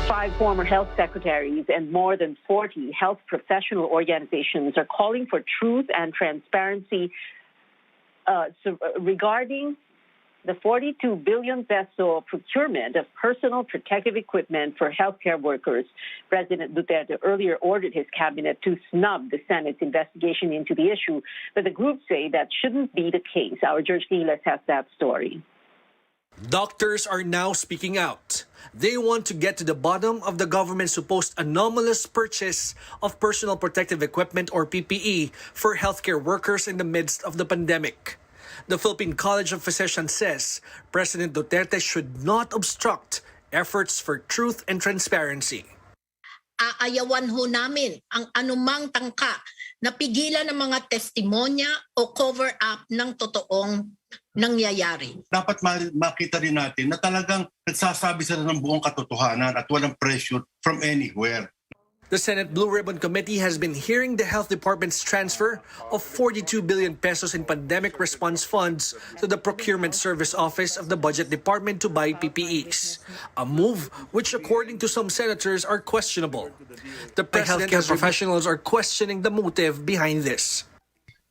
Five former health secretaries and more than 40 health professional organizations are calling for truth and transparency regarding the 42 billion peso procurement of personal protective equipment for healthcare workers. President Duterte earlier ordered his cabinet to snub the Senate's investigation into the issue, but the groups say that shouldn't be the case. Our George Niles has that story. Doctors are now speaking out. They want to get to the bottom of the government's supposed anomalous purchase of personal protective equipment or PPE for healthcare workers in the midst of the pandemic. The Philippine College of Physicians says President Duterte should not obstruct efforts for truth and transparency. Aayawan ho namin ang anumang tangka na pigilan ng mga testimonya o cover-up ng totoong nangyayari. Dapat makita rin natin na talagang nagsasabi sila ng buong katotohanan at walang pressure from anywhere. The Senate Blue Ribbon Committee has been hearing the Health Department's transfer of 42 billion pesos in pandemic response funds to the Procurement Service Office of the Budget Department to buy PPEs, a move which, according to some senators, are questionable. The President and professionals are questioning the motive behind this.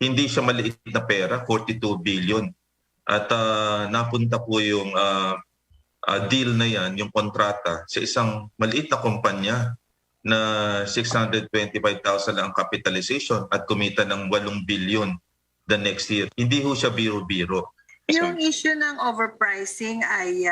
Hindi siya maliit na pera, 42 billion. At napunta po yung deal na yan, yung kontrata, sa isang maliit na kumpanya na 625,000 lang ang capitalization at kumita ng 8 billion the next year. Hindi ho siya biro-biro. Yung issue ng overpricing ay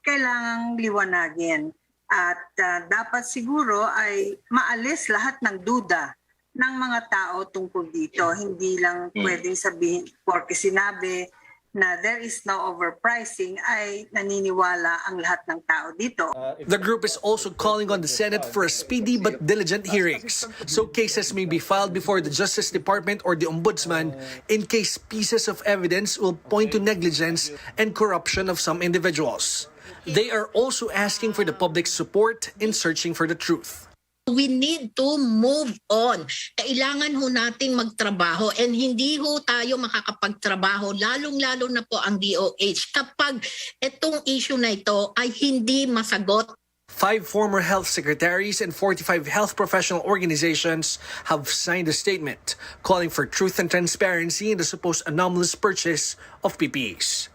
kailangang liwanagin at dapat siguro ay maalis lahat ng duda ng mga tao tungkol dito. Hindi lang pwedeng sabihin, porque sinabi na there is no overpricing, ay naniniwala ang lahat ng tao dito. The group is also calling on the Senate for a speedy but diligent hearings, so cases may be filed before the Justice Department or the Ombudsman in case pieces of evidence will point to negligence and corruption of some individuals. They are also asking for the public's support in searching for the truth. We need to move on. Kailangan ho nating magtrabaho and hindi ho tayo makakapagtrabaho, lalong-lalo na po ang DOH, kapag itong issue na ito ay hindi masagot. 5 former health secretaries and 45 health professional organizations have signed a statement calling for truth and transparency in the supposed anomalous purchase of PPEs.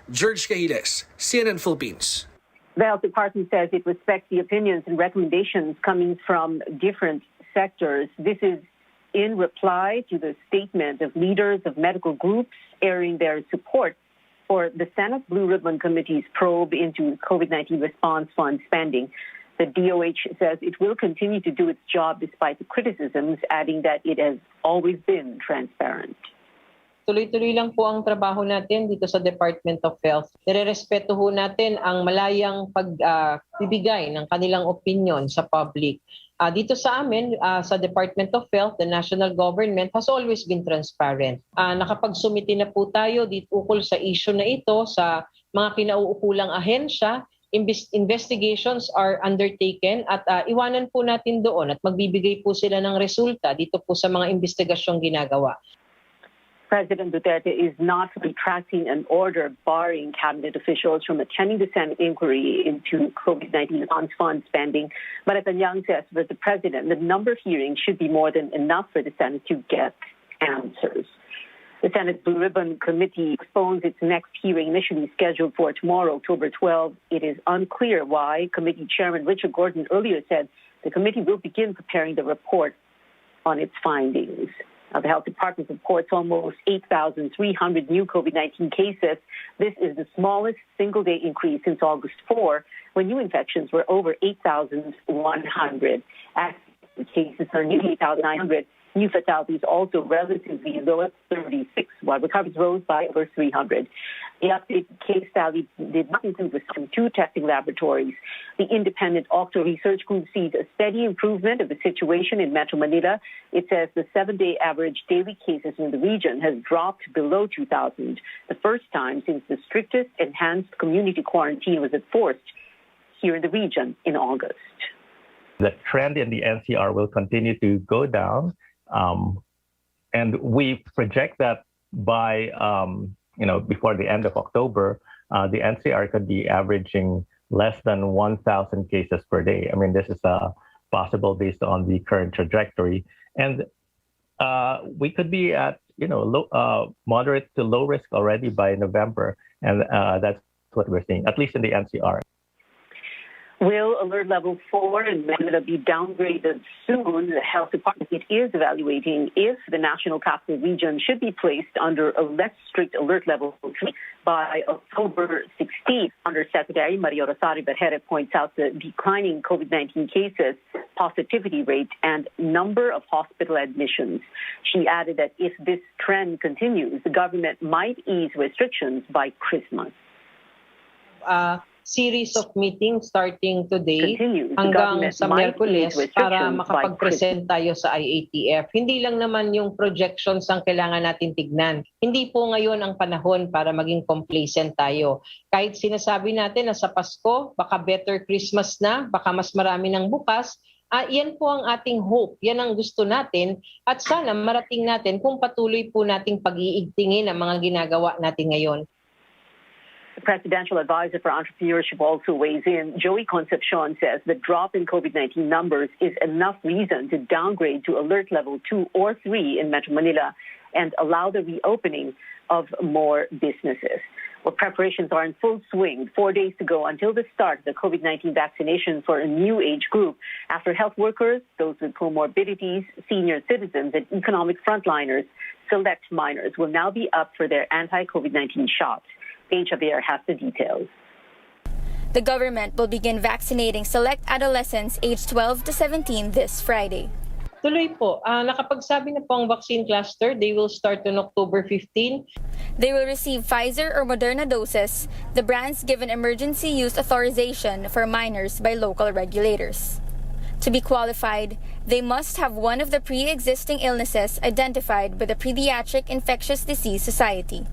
George Niles, CNN Philippines. The Health Department says it respects the opinions and recommendations coming from different sectors. This is in reply to the statement of leaders of medical groups airing their support for the Senate Blue Ribbon Committee's probe into COVID-19 response fund spending. The DOH says it will continue to do its job despite the criticisms, adding that it has always been transparent. Tuloy-tuloy lang po ang trabaho natin dito sa Department of Health. Nirerespeto ho natin ang malayang pagbibigay ng kanilang opinion sa public. Dito sa amin, sa Department of Health, the national government has always been transparent. Nakapagsumiti na po tayo dito ukol sa issue na ito sa mga kinauukulang ahensya. Investigations are undertaken at iwanan po natin doon at magbibigay po sila ng resulta dito po sa mga investigasyong ginagawa. President Duterte is not retracting an order barring cabinet officials from attending the Senate inquiry into COVID-19 response fund spending. Malacanang says that the president, the number of hearings should be more than enough for the Senate to get answers. The Senate Blue Ribbon Committee postpones its next hearing, initially scheduled for tomorrow, October 12. It is unclear why. Committee Chairman Richard Gordon earlier said the committee will begin preparing the report on its findings. The Health Department reports almost 8,300 new COVID-19 cases. This is the smallest single-day increase since August 4, when new infections were over 8,100. Active cases are nearly 8,900. New fatalities also relatively low at 36, while recoveries rose by over 300. The updated case tally did not include risk from 2 testing laboratories. The independent Octo Research Group sees a steady improvement of the situation in Metro Manila. It says the 7-day average daily cases in the region has dropped below 2,000, the first time since the strictest enhanced community quarantine was enforced here in the region in August. The trend in the NCR will continue to go down. And we project that by before the end of October, the NCR could be averaging less than 1,000 cases per day. I mean, this is possible based on the current trajectory. And we could be at, moderate to low risk already by November. And that's what we're seeing, at least in the NCR. Will alert level 4 in Manila be downgraded soon? The health department is evaluating if the National Capital Region should be placed under a less strict alert level 3 by October 16th. Undersecretary Maria Rosario Berjere points out the declining COVID-19 cases, positivity rate, and number of hospital admissions. She added that if this trend continues, the government might ease restrictions by Christmas. Series of meetings starting today hanggang sa Miyerkules para makapag-present tayo sa IATF. Hindi lang naman yung projections ang kailangan natin tignan. Hindi po ngayon ang panahon para maging complacent tayo. Kahit sinasabi natin na sa Pasko, baka better Christmas na, baka mas marami ng bukas, yan po ang ating hope. Yan ang gusto natin at sana marating natin kung patuloy po nating pag-iigtingin ang mga ginagawa natin ngayon. The Presidential Advisor for Entrepreneurship also weighs in. Joey Concepcion says the drop in COVID-19 numbers is enough reason to downgrade to alert level 2 or 3 in Metro Manila and allow the reopening of more businesses. Well, preparations are in full swing. 4 days to go until the start of the COVID-19 vaccination for a new age group. After health workers, those with comorbidities, senior citizens, and economic frontliners, select minors will now be up for their anti-COVID-19 shots. Pia Honteveros has the details. The government will begin vaccinating select adolescents aged 12 to 17 this Friday. Tuloy po, nakapagsabi na po ang vaccine cluster, they will start on October 15. They will receive Pfizer or Moderna doses, the brands given emergency use authorization for minors by local regulators. To be qualified, they must have one of the pre-existing illnesses identified by the Pediatric Infectious Disease Society.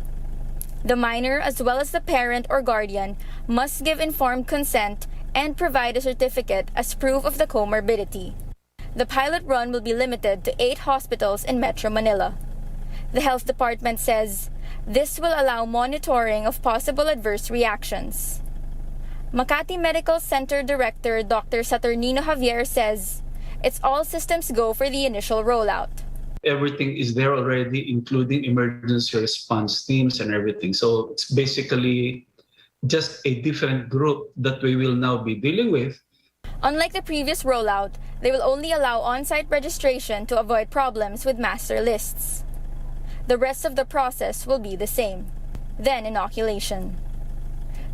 The minor, as well as the parent or guardian, must give informed consent and provide a certificate as proof of the comorbidity. The pilot run will be limited to 8 hospitals in Metro Manila. The health department says this will allow monitoring of possible adverse reactions. Makati Medical Center Director Dr. Saturnino Javier says it's all systems go for the initial rollout. Everything is there already, including emergency response teams and everything. So it's basically just a different group that we will now be dealing with. Unlike the previous rollout, they will only allow on-site registration to avoid problems with master lists. The rest of the process will be the same. Then inoculation.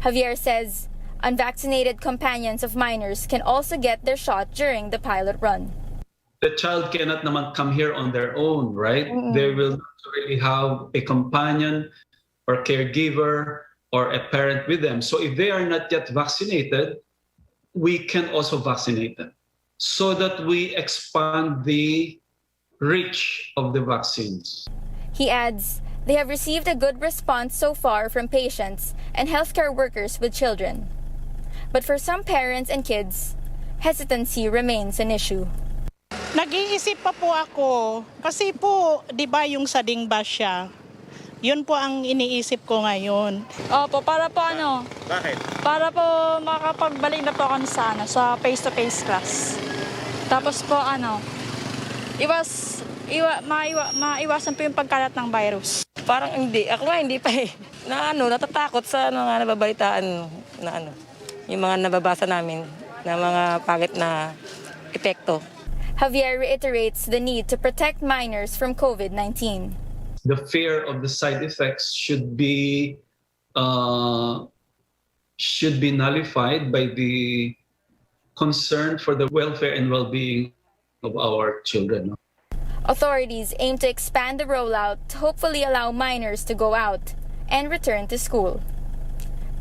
Javier says unvaccinated companions of minors can also get their shot during the pilot run. The child cannot naman come here on their own, right? They will really have a companion or caregiver or a parent with them. So if they are not yet vaccinated, we can also vaccinate them so that we expand the reach of the vaccines. He adds, they have received a good response so far from patients and healthcare workers with children. But for some parents and kids, hesitancy remains an issue. Nag-iisip pa po ako kasi po 'di ba yung sa Dingbasya. Yun po ang iniisip ko ngayon. Opo, para po ano? Bakit? Para po makapagbalik na po ako sa face-to-face class. Tapos po maiwasan po yung pagkalat ng virus. Parang hindi. Ako nga hindi pa eh. Natatakot sa mga nababalitaan yung mga nababasa namin na mga pangit na epekto. Javier reiterates the need to protect minors from COVID-19. The fear of the side effects should be nullified by the concern for the welfare and well-being of our children. Authorities aim to expand the rollout to hopefully allow minors to go out and return to school.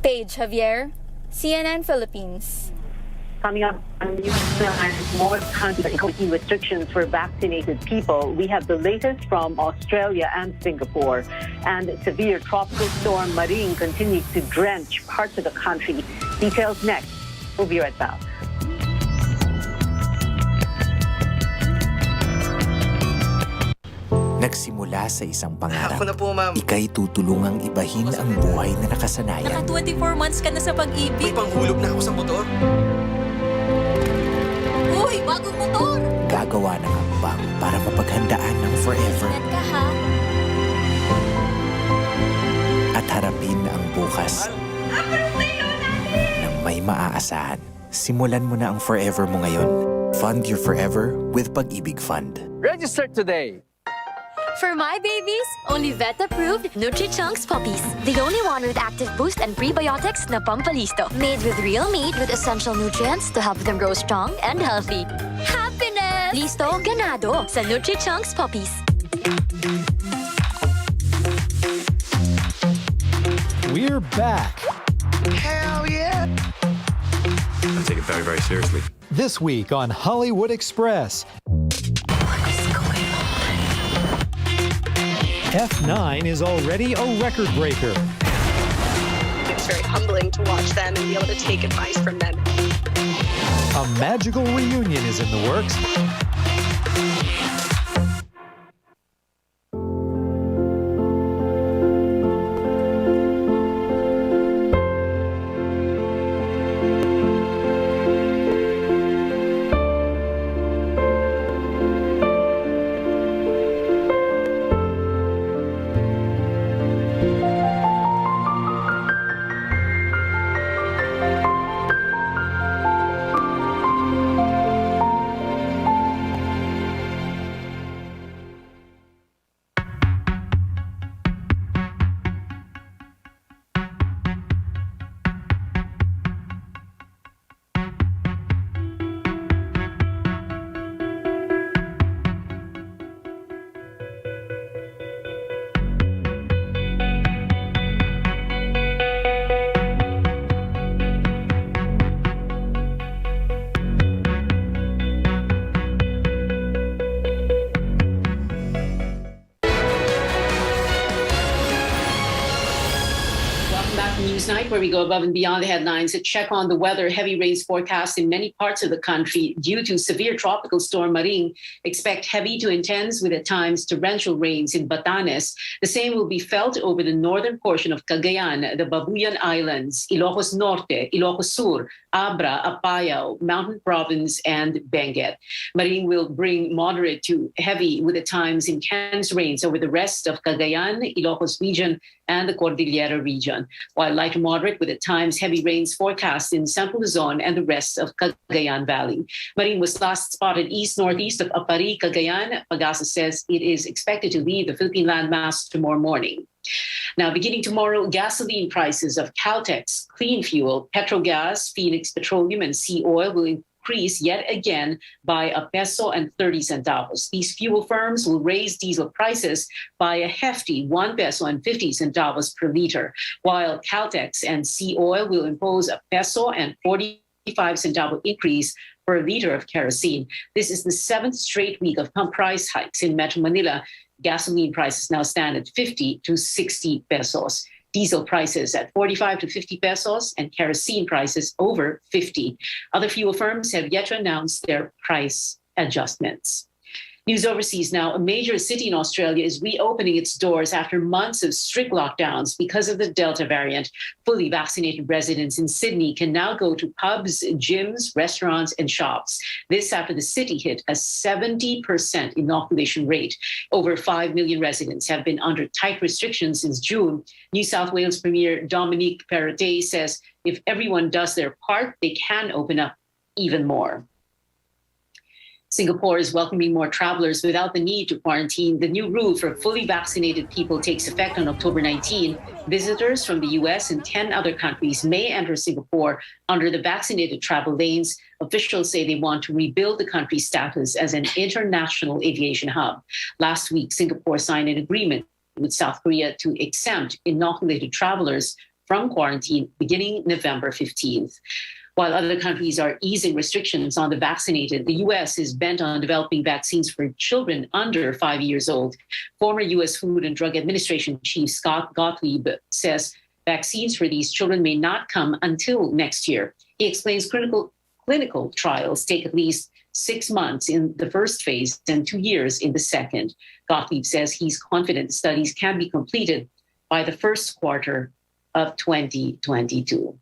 Paige Javier, CNN Philippines. Coming up on more countries imposing restrictions for vaccinated people. We have the latest from Australia and Singapore. And severe tropical storm Maring continues to drench parts of the country. Details next. We'll be right back. Nagsimula sa isang pangarap. Ako na po, ma'am. Ika'y tutulungang ibahin ang buhay na nakasanayan. Naka 24 months ka na sa pag-ibig. May panghulog na ako sa motor. Uy, bagong motor! Gagawa ng hakbang para mapaghandaan ng forever. Ingat ka, ha? At harapin ang bukas nang may maaasahan. Simulan mo na ang forever mo ngayon. Fund your forever with Pag-ibig Fund. Register today. For my babies, only vet-approved Nutri-Chunks puppies. The only one with active boost and prebiotics na pampalisto. Made with real meat with essential nutrients to help them grow strong and healthy. Happiness! Listo, ganado sa Nutri-Chunks puppies. We're back. Hell yeah! I take it very, very seriously. This week on Hollywood Express. F9 is already a record breaker. It's very humbling to watch them and be able to take advice from them. A magical reunion is in the works. Newsnight, where we go above and beyond the headlines to check on the weather. Heavy rains forecast in many parts of the country due to severe tropical storm Maring. Expect heavy to intense with at times torrential rains in Batanes. The same will be felt over the northern portion of Cagayan, the Babuyan Islands, Ilocos Norte, Ilocos Sur, Abra, Apayao, Mountain Province, and Benguet. Maring will bring moderate to heavy with at times intense rains over the rest of Cagayan, Ilocos region, and the Cordillera region, while light to moderate with at times heavy rains forecast in Central Luzon and the rest of Cagayan Valley. Maring was last spotted east-northeast of Apari, Cagayan. Pagasa says it is expected to leave the Philippine landmass tomorrow morning. Now, beginning tomorrow, gasoline prices of Caltex, Clean Fuel, Petrogas, Phoenix Petroleum, and Sea Oil will increase yet again by $1.30. These fuel firms will raise diesel prices by a hefty $1.50 per liter, while Caltex and Sea Oil will impose $1.45 increase per liter of kerosene. This is the seventh straight week of pump price hikes in Metro Manila. Gasoline prices now stand at 50 to 60 pesos. Diesel prices at 45 to 50 pesos and kerosene prices over 50. Other fuel firms have yet to announce their price adjustments. News overseas now. A major city in Australia is reopening its doors after months of strict lockdowns because of the Delta variant. Fully vaccinated residents in Sydney can now go to pubs, gyms, restaurants, and shops. This after the city hit a 70% inoculation rate. Over 5 million residents have been under tight restrictions since June. New South Wales Premier Dominic Perrottet says if everyone does their part, they can open up even more. Singapore is welcoming more travelers without the need to quarantine. The new rule for fully vaccinated people takes effect on October 19. Visitors from the U.S. and 10 other countries may enter Singapore under the vaccinated travel lanes. Officials say they want to rebuild the country's status as an international aviation hub. Last week, Singapore signed an agreement with South Korea to exempt inoculated travelers from quarantine beginning November 15th. While other countries are easing restrictions on the vaccinated, the U.S. is bent on developing vaccines for children under 5 years old. Former U.S. Food and Drug Administration Chief Scott Gottlieb says vaccines for these children may not come until next year. He explains clinical trials take at least 6 months in the first phase and 2 years in the second. Gottlieb says he's confident the studies can be completed by the first quarter of 2022.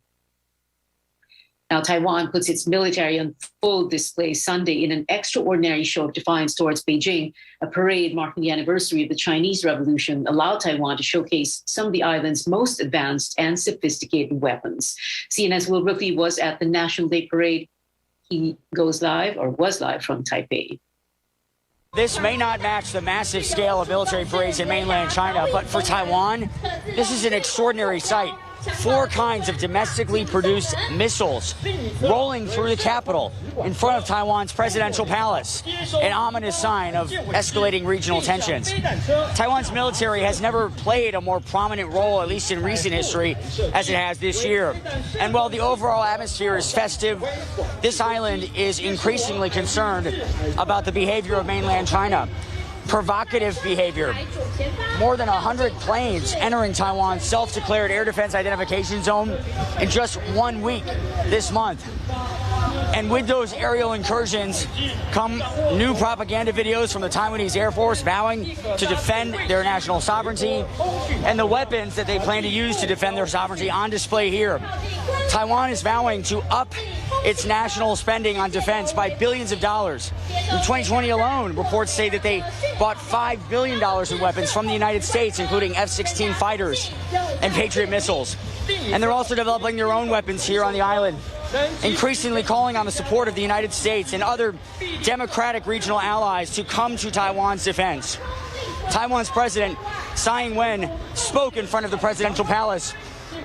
Now, Taiwan puts its military on full display Sunday in an extraordinary show of defiance towards Beijing. A parade marking the anniversary of the Chinese Revolution allowed Taiwan to showcase some of the island's most advanced and sophisticated weapons. CNN's Will Brookley was at the National Day Parade. He was live from Taipei. This may not match the massive scale of military parades in mainland China, but for Taiwan, this is an extraordinary sight. 4 kinds of domestically produced missiles rolling through the capital in front of Taiwan's presidential palace, an ominous sign of escalating regional tensions. Taiwan's military has never played a more prominent role, at least in recent history, as it has this year. And while the overall atmosphere is festive, this island is increasingly concerned about the behavior of mainland China. Provocative behavior. More than 100 planes entering Taiwan's self-declared air defense identification zone in just 1 week this month. And with those aerial incursions come new propaganda videos from the Taiwanese Air Force vowing to defend their national sovereignty and the weapons that they plan to use to defend their sovereignty on display here. Taiwan is vowing to up its national spending on defense by billions of dollars. In 2020 alone, reports say that they bought $5 billion in weapons from the United States, including F-16 fighters and Patriot missiles. And they're also developing their own weapons here on the island, increasingly calling on the support of the United States and other democratic regional allies to come to Taiwan's defense. Taiwan's president, Tsai Ing-wen, spoke in front of the presidential palace,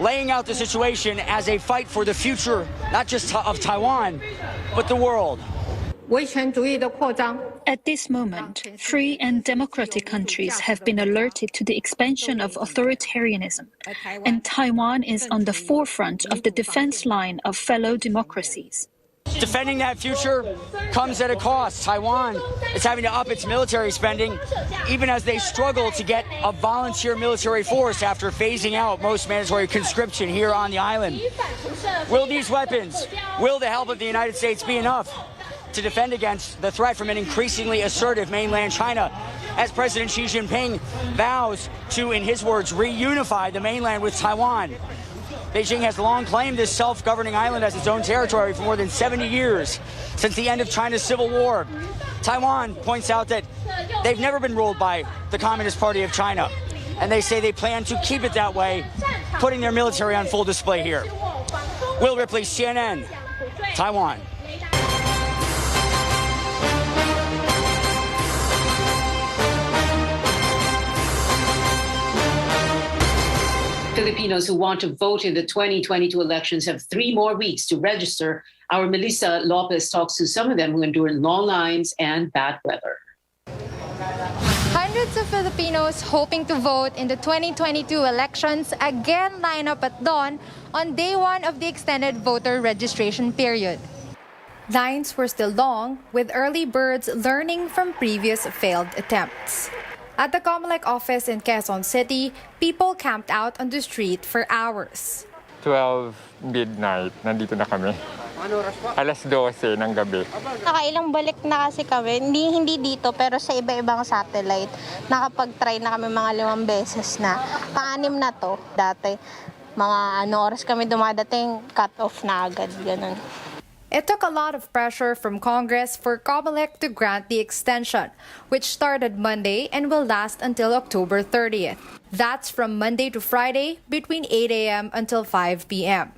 laying out the situation as a fight for the future, not just of Taiwan, but the world. At this moment, free and democratic countries have been alerted to the expansion of authoritarianism, and Taiwan is on the forefront of the defense line of fellow democracies. Defending that future comes at a cost. Taiwan is having to up its military spending, even as they struggle to get a volunteer military force after phasing out most mandatory conscription here on the island. Will these weapons, will the help of the United States be enough to defend against the threat from an increasingly assertive mainland China, as President Xi Jinping vows to, in his words, reunify the mainland with Taiwan? Beijing has long claimed this self-governing island as its own territory for more than 70 years, since the end of China's civil war. Taiwan points out that they've never been ruled by the Communist Party of China, and they say they plan to keep it that way, putting their military on full display here. Will Ripley, CNN, Taiwan. Filipinos who want to vote in the 2022 elections have 3 more weeks to register. Our Melissa Lopez talks to some of them who endured long lines and bad weather. Hundreds of Filipinos hoping to vote in the 2022 elections again line up at dawn on day 1 of the extended voter registration period. Lines were still long, with early birds learning from previous failed attempts. At the COMELEC office in Quezon City, people camped out on the street for hours. 12 midnight, nandito na kami. Alas 12 ng gabi. Nakailang balik na kasi kami, hindi dito pero sa iba-ibang satellite. Nakapag-try na kami mga 5 beses na. Pang-anim na to. Dati, mga oras kami dumadating, cut off na agad. Ganun. It took a lot of pressure from Congress for COMELEC to grant the extension, which started Monday and will last until October 30th. That's from Monday to Friday between 8 a.m. until 5 p.m.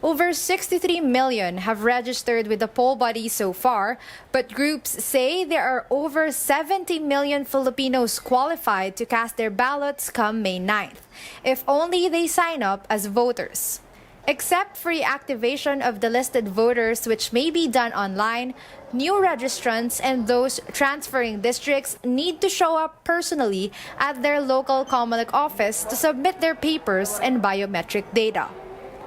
Over 63 million have registered with the poll body so far, but groups say there are over 70 million Filipinos qualified to cast their ballots come May 9th, if only they sign up as voters. Except for reactivation of the listed voters, which may be done online, new registrants and those transferring districts need to show up personally at their local COMELEC office to submit their papers and biometric data.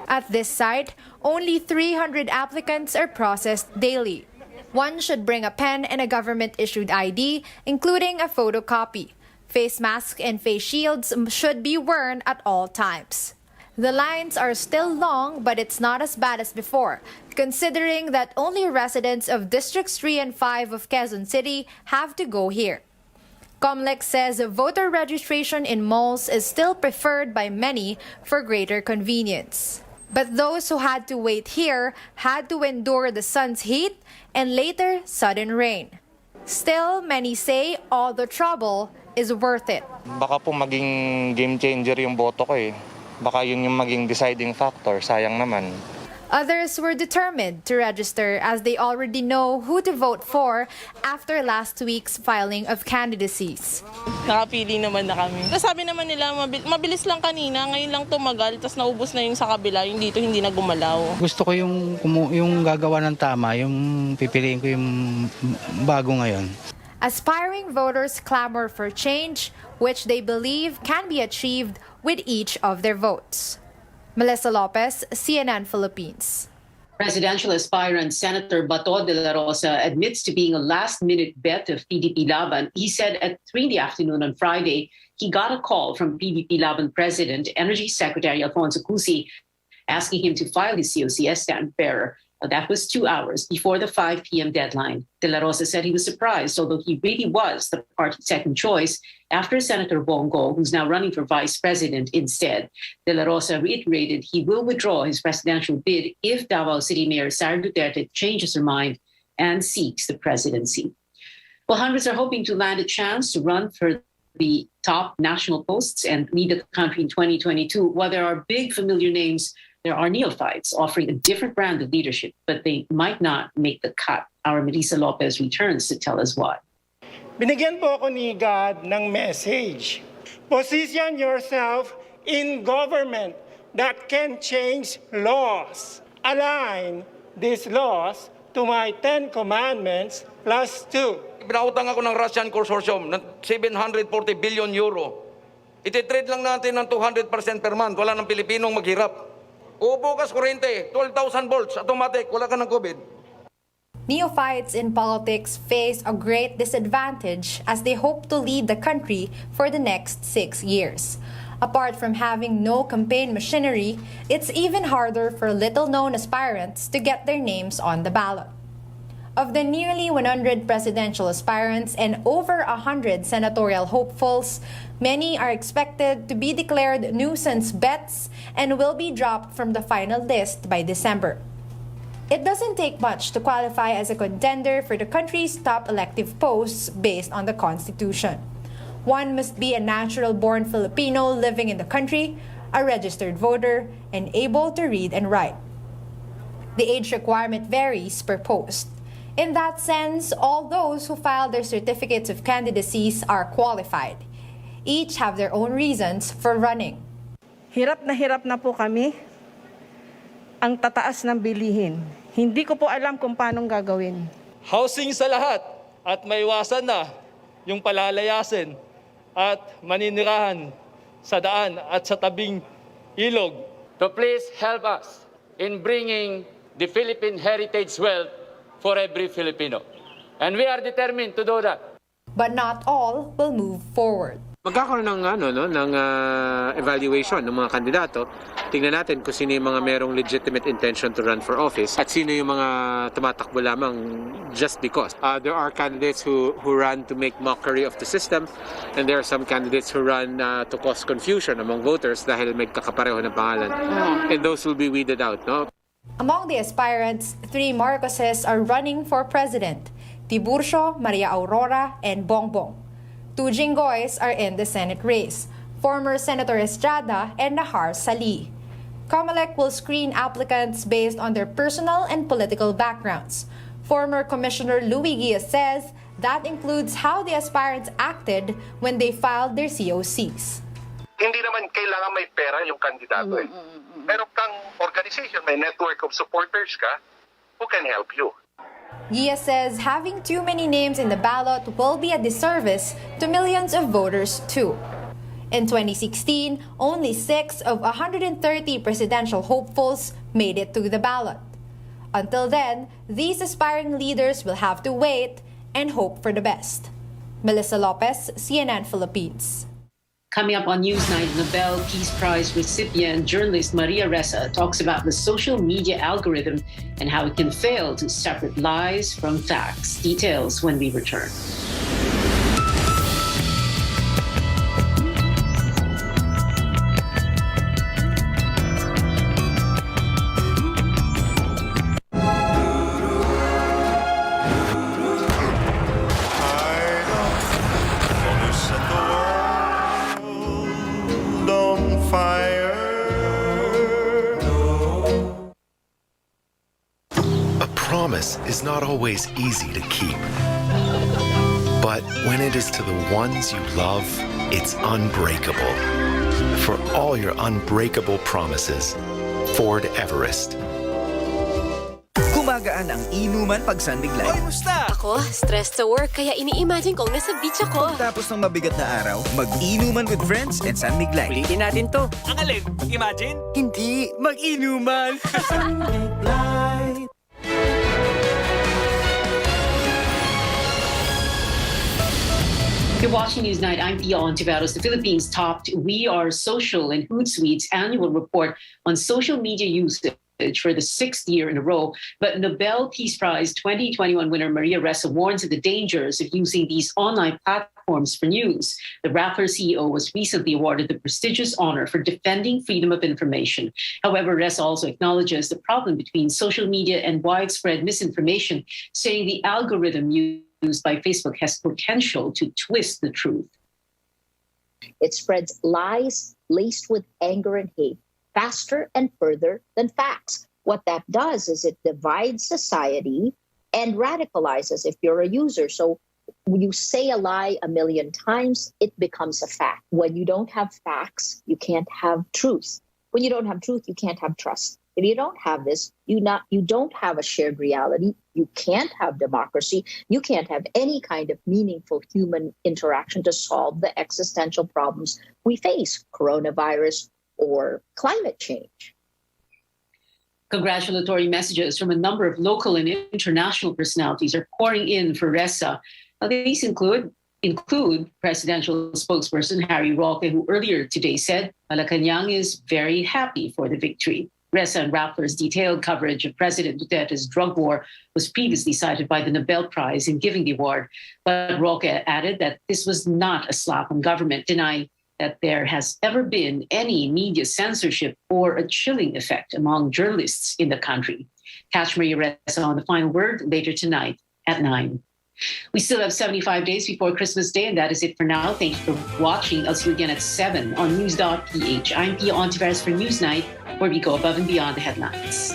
At this site, only 300 applicants are processed daily. One should bring a pen and a government-issued ID, including a photocopy. Face masks and face shields should be worn at all times. The lines are still long, but it's not as bad as before, considering that only residents of Districts 3 and 5 of Quezon City have to go here. COMELEC says voter registration in malls is still preferred by many for greater convenience. But those who had to wait here had to endure the sun's heat and later sudden rain. Still, many say all the trouble is worth it. Baka po maging game changer yung boto ko eh. Baka yun yung maging deciding factor. Sayang naman. Others were determined to register as they already know who to vote for after last week's filing of candidacies. Nakapili naman na kami. Sabi naman nila, mabilis lang kanina, ngayon lang tumagal, tapos naubos na yung sa kabila, yung dito hindi na gumalaw. Gusto ko yung gagawa ng tama, yung pipiliin ko yung bago ngayon. Aspiring voters clamor for change, which they believe can be achieved with each of their votes. Melissa Lopez, CNN Philippines. Presidential aspirant Senator Bato de la Rosa admits to being a last-minute bet of PDP Laban. He said at 3 in the afternoon on Friday, he got a call from PDP Laban President, Energy Secretary Alfonso Cusi, asking him to file his COC as stand-bearer. That was 2 hours before the 5 p.m. deadline. De la Rosa said he was surprised, although he really was the party's second choice after Senator Bongo, who's now running for vice president instead. De la Rosa reiterated he will withdraw his presidential bid if Davao City Mayor Sara Duterte changes her mind and seeks the presidency. Well, hundreds are hoping to land a chance to run for the top national posts and lead the country in 2022. While there are big familiar names, there are neophytes offering a different brand of leadership, but they might not make the cut. Our Melissa Lopez returns to tell us why. Binigyan po ako ni God ng message. Position yourself in government that can change laws. Align these laws to my 10 commandments plus 2. Binautang ako ng Russian consortium ng 740 billion euro. Ititrade lang natin ng 200% per month. Wala ng Pilipinong maghirap. Bukas kuryente, 12,000 volts, automatic, wala ka ng COVID. Neophytes in politics face a great disadvantage as they hope to lead the country for the next 6 years. Apart from having no campaign machinery, it's even harder for little-known aspirants to get their names on the ballot. Of the nearly 100 presidential aspirants and over 100 senatorial hopefuls, many are expected to be declared nuisance bets and will be dropped from the final list by December. It doesn't take much to qualify as a contender for the country's top elective posts based on the Constitution. One must be a natural-born Filipino living in the country, a registered voter, and able to read and write. The age requirement varies per post. In that sense, all those who filed their certificates of candidacies are qualified. Each have their own reasons for running. Hirap na po kami. Ang tataas ng bilihin. Hindi ko po alam kung paano gagawin. Housing sa lahat at maiwasan na yung palalayasin at maninirahan sa daan at sa tabing ilog. To please help us in bringing the Philippine heritage wealth for every Filipino. And we are determined to do that. But not all will move forward. Magkakaroon ng evaluation ng mga kandidato. Tingnan natin kung sino yung mga merong legitimate intention to run for office at sino yung mga tumatakbo lamang just because. There are candidates who run to make mockery of the system, and there are some candidates who run to cause confusion among voters dahil may kakapareho ng pangalan. And those will be weeded out, no? Among the aspirants, 3 Marcoses are running for president: Tiburcio, Maria Aurora, and Bongbong. 2 Jinggoys are in the Senate race: former Senator Estrada and Nahar Sali. COMELEC will screen applicants based on their personal and political backgrounds. Former Commissioner Louis Guia says that includes how the aspirants acted when they filed their COCs. Hindi naman kailangan may pera yung kandidato eh. Meron kang organization, may network of supporters ka who can help you. Guia says having too many names in the ballot will be a disservice to millions of voters too. In 2016, only 6 of 130 presidential hopefuls made it to the ballot. Until then, these aspiring leaders will have to wait and hope for the best. Melissa Lopez, CNN Philippines. Coming up on Newsnight, Nobel Peace Prize recipient journalist Maria Ressa talks about the social media algorithm and how it can fail to separate lies from facts. Details when we return. Is not always easy to keep. But when it is to the ones you love, it's unbreakable. For all your unbreakable promises, Ford Everest. Gumagaan ang inuman pag sunbigla. Hoy, musta? Ako, stressed sa work, kaya ini-imagine kong nasa beach ako. Tapos ng mabigat na araw, mag-inuman with friends and sunbigla. Ulitin natin to. Ang alin? Imagine? Hindi, mag-inuman. Sunbigla. You're watching Newsnight. I'm Pia Honteveros. The Philippines topped We Are Social and Hootsuite's annual report on social media usage for the 6th year in a row. But Nobel Peace Prize 2021 winner Maria Ressa warns of the dangers of using these online platforms for news. The Rappler CEO was recently awarded the prestigious honor for defending freedom of information. However, Ressa also acknowledges the problem between social media and widespread misinformation, saying the algorithm used by Facebook has potential to twist the truth. It spreads lies laced with anger and hate faster and further than facts. What that does is it divides society and radicalizes if you're a user. So when you say a lie a million times, it becomes a fact. When you don't have facts, you can't have truth. When you don't have truth, you can't have trust. If you don't have this, you don't have a shared reality. You can't have democracy. You can't have any kind of meaningful human interaction to solve the existential problems we face, coronavirus or climate change. Congratulatory messages from a number of local and international personalities are pouring in for Ressa. Now, these include presidential spokesperson Harry Roque, who earlier today said Malacanang is very happy for the victory. Ressa and Rappler's detailed coverage of President Duterte's drug war was previously cited by the Nobel Prize in giving the award. But Roque added that this was not a slap on government, denying that there has ever been any media censorship or a chilling effect among journalists in the country. Catch Maria Ressa on the final word later tonight at 9. We still have 75 days before Christmas Day, and that is it for now. Thank you for watching. I'll see you again at 7 on news.ph. I'm Pia Honteveros for Newsnight, where we go above and beyond the headlines.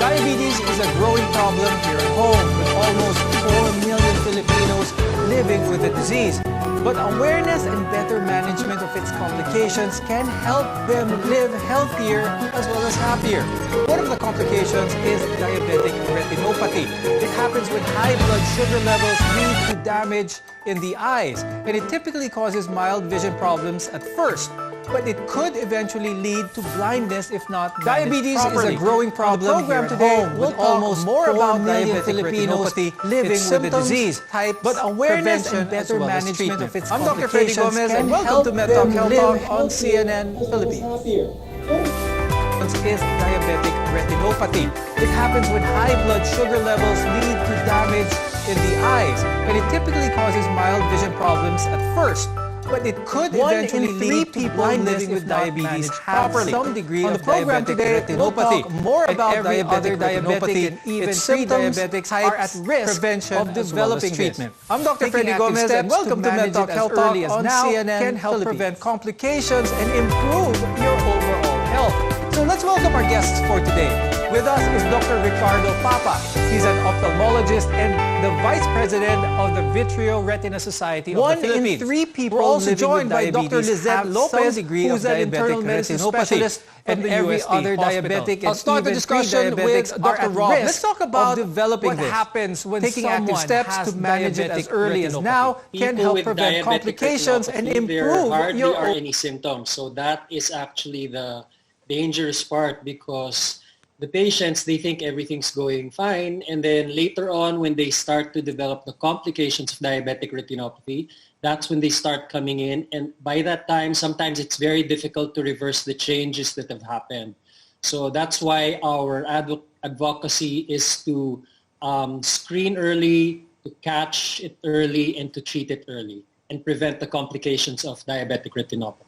Diabetes is a growing problem here at home, with almost 4 million Filipinos living with the disease. But awareness and better management of its complications can help them live healthier as well as happier. One of the complications is diabetic retinopathy. It happens when high blood sugar levels lead to damage in the eyes, and it typically causes mild vision problems at first. But it could eventually lead to blindness if not managed properly. Diabetes is a growing problem here at home, with almost more about diabetic retinopathy living with the disease. But awareness and better management of its complications can help them live on CNN Philippines. Is diabetic retinopathy. It happens when high blood sugar levels lead to damage in the eyes, and it typically causes mild vision problems at first. But it could eventually lead to blindness with diabetes have some degree of diabetic retinopathy. We'll talk more about diabetic retinopathy and even pre-diabetics are at risk of developing treatment. I'm Dr. Freddy Gomez, and welcome to Med Talk Health Talk on CNN can help prevent complications and improve your overall health. So let's welcome our guests for today. With us is Dr. Ricardo Papa. He's an ophthalmologist and the Vice President of the Vitreoretina Society of the Philippines. 1 in 3 people We're also joined by Dr. Lizette Lopez, who's an internal medicine specialist and every other diabetic and I'll start the discussion with Dr. Rob. Let's talk about what happens when taking active steps to manage it as early as now can help prevent complications and improve your any symptoms. So that is actually the dangerous part, because the patients, they think everything's going fine, and then later on when they start to develop the complications of diabetic retinopathy, that's when they start coming in, and by that time sometimes it's very difficult to reverse the changes that have happened. So that's why our advocacy is to screen early, to catch it early, and to treat it early and prevent the complications of diabetic retinopathy.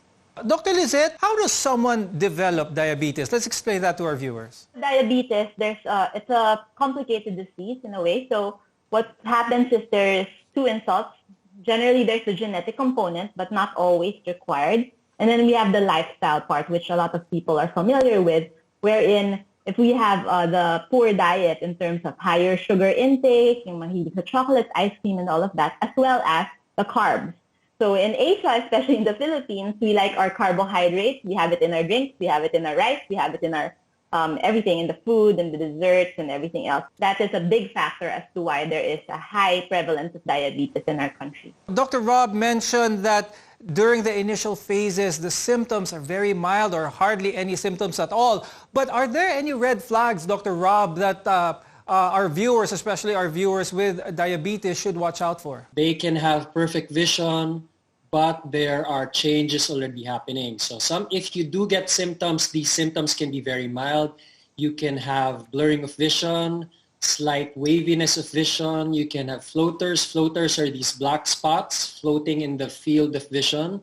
Dr. Lizette, how does someone develop diabetes? Let's explain that to our viewers. Diabetes, it's a complicated disease in a way. So what happens is there's 2 insults. Generally, there's a genetic component, but not always required. And then we have the lifestyle part, which a lot of people are familiar with, wherein if we have the poor diet in terms of higher sugar intake, yung mahilig sa chocolate, ice cream, and all of that, as well as the carbs. So in Asia, especially in the Philippines, we like our carbohydrates. We have it in our drinks. We have it in our rice. We have it in our everything, in the food and the desserts and everything else. That is a big factor as to why there is a high prevalence of diabetes in our country. Dr. Rob mentioned that during the initial phases, the symptoms are very mild or hardly any symptoms at all. But are there any red flags, Dr. Rob, that our viewers, especially our viewers with diabetes, should watch out for? They can have perfect vision, but there are changes already happening. So if you do get symptoms, these symptoms can be very mild. You can have blurring of vision, slight waviness of vision. You can have floaters. Floaters are these black spots floating in the field of vision.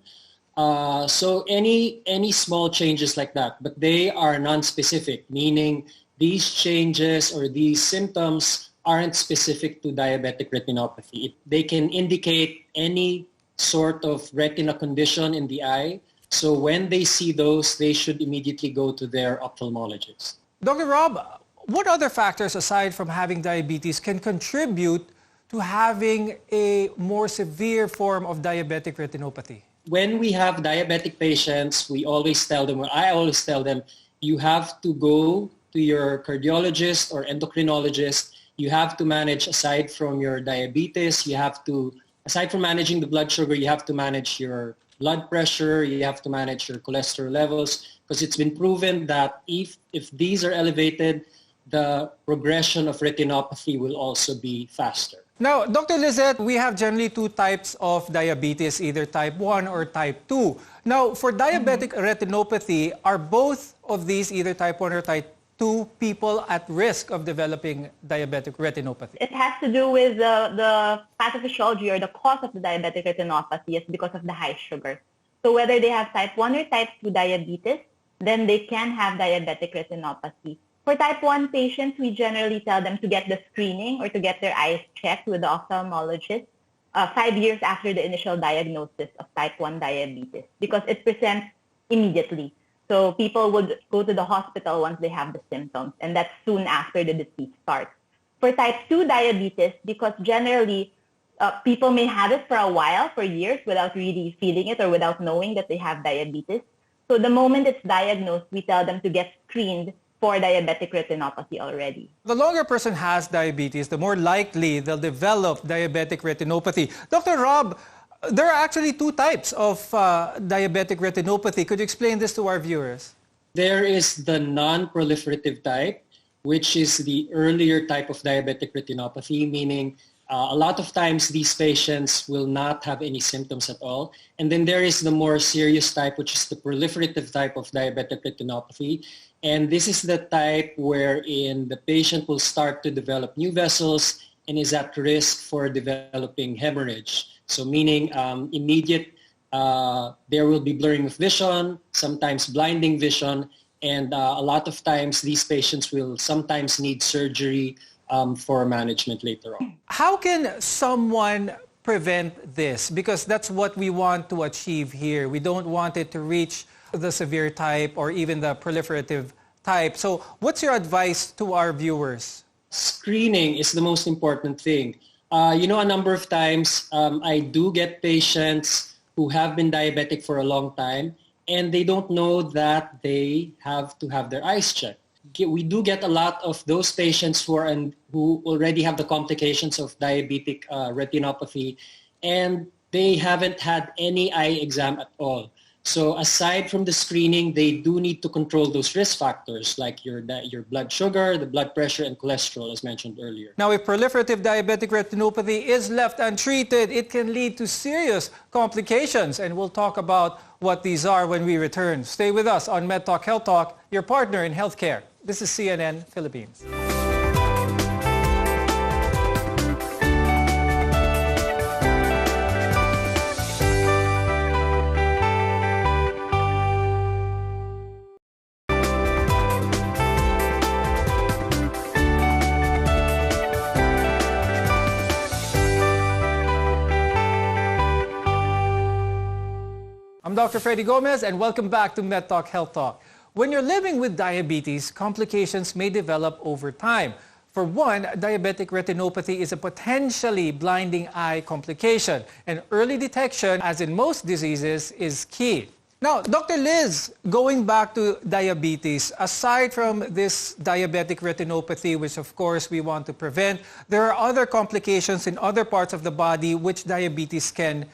So any small changes like that, but they are non-specific, meaning these changes or these symptoms aren't specific to diabetic retinopathy. They can indicate any sort of retina condition in the eye. So when they see those, they should immediately go to their ophthalmologist. Dr. Rob, what other factors aside from having diabetes can contribute to having a more severe form of diabetic retinopathy? When we have diabetic patients, we always tell them, or I always tell them, you have to go to your cardiologist or endocrinologist. You have to manage, aside from your diabetes, aside from managing the blood sugar, you have to manage your blood pressure, you have to manage your cholesterol levels, because it's been proven that if these are elevated, the progression of retinopathy will also be faster. Now, Dr. Lizette, we have generally 2 types of diabetes, either type 1 or type 2. Now, for diabetic retinopathy, are both of these, either type 1 or type 2, people at risk of developing diabetic retinopathy? It has to do with the pathophysiology, or the cause of the diabetic retinopathy is because of the high sugar. So whether they have type 1 or type 2 diabetes, then they can have diabetic retinopathy. For type 1 patients, we generally tell them to get the screening or to get their eyes checked with the ophthalmologist 5 years after the initial diagnosis of type 1 diabetes, because it presents immediately. So people would go to the hospital once they have the symptoms, and that's soon after the disease starts. For type 2 diabetes, because generally people may have it for a while, for years, without really feeling it or without knowing that they have diabetes. So the moment it's diagnosed, we tell them to get screened for diabetic retinopathy already. The longer a person has diabetes, the more likely they'll develop diabetic retinopathy. Dr. Rob, there are actually 2 types of diabetic retinopathy. Could you explain this to our viewers? There is the non-proliferative type, which is the earlier type of diabetic retinopathy, meaning a lot of times these patients will not have any symptoms at all. And then there is the more serious type, which is the proliferative type of diabetic retinopathy. And this is the type wherein the patient will start to develop new vessels and is at risk for developing hemorrhage. So meaning immediate, there will be blurring of vision, sometimes blinding vision, and a lot of times these patients will sometimes need surgery for management later on. How can someone prevent this? Because that's what we want to achieve here. We don't want it to reach the severe type or even the proliferative type. So what's your advice to our viewers? Screening is the most important thing. A number of times I do get patients who have been diabetic for a long time and they don't know that they have to have their eyes checked. We do get a lot of those patients who already have the complications of diabetic retinopathy, and they haven't had any eye exam at all. So aside from the screening, they do need to control those risk factors like your blood sugar, the blood pressure, and cholesterol, as mentioned earlier. Now, if proliferative diabetic retinopathy is left untreated, it can lead to serious complications, and we'll talk about what these are when we return. Stay with us on Med Talk Health Talk, your partner in healthcare. This is CNN Philippines. I'm Dr. Freddy Gomez, and welcome back to Med Talk Health Talk. When you're living with diabetes, complications may develop over time. For one, diabetic retinopathy is a potentially blinding eye complication, and early detection, as in most diseases, is key. Now, Dr. Liz, going back to diabetes, aside from this diabetic retinopathy, which of course we want to prevent, there are other complications in other parts of the body which diabetes can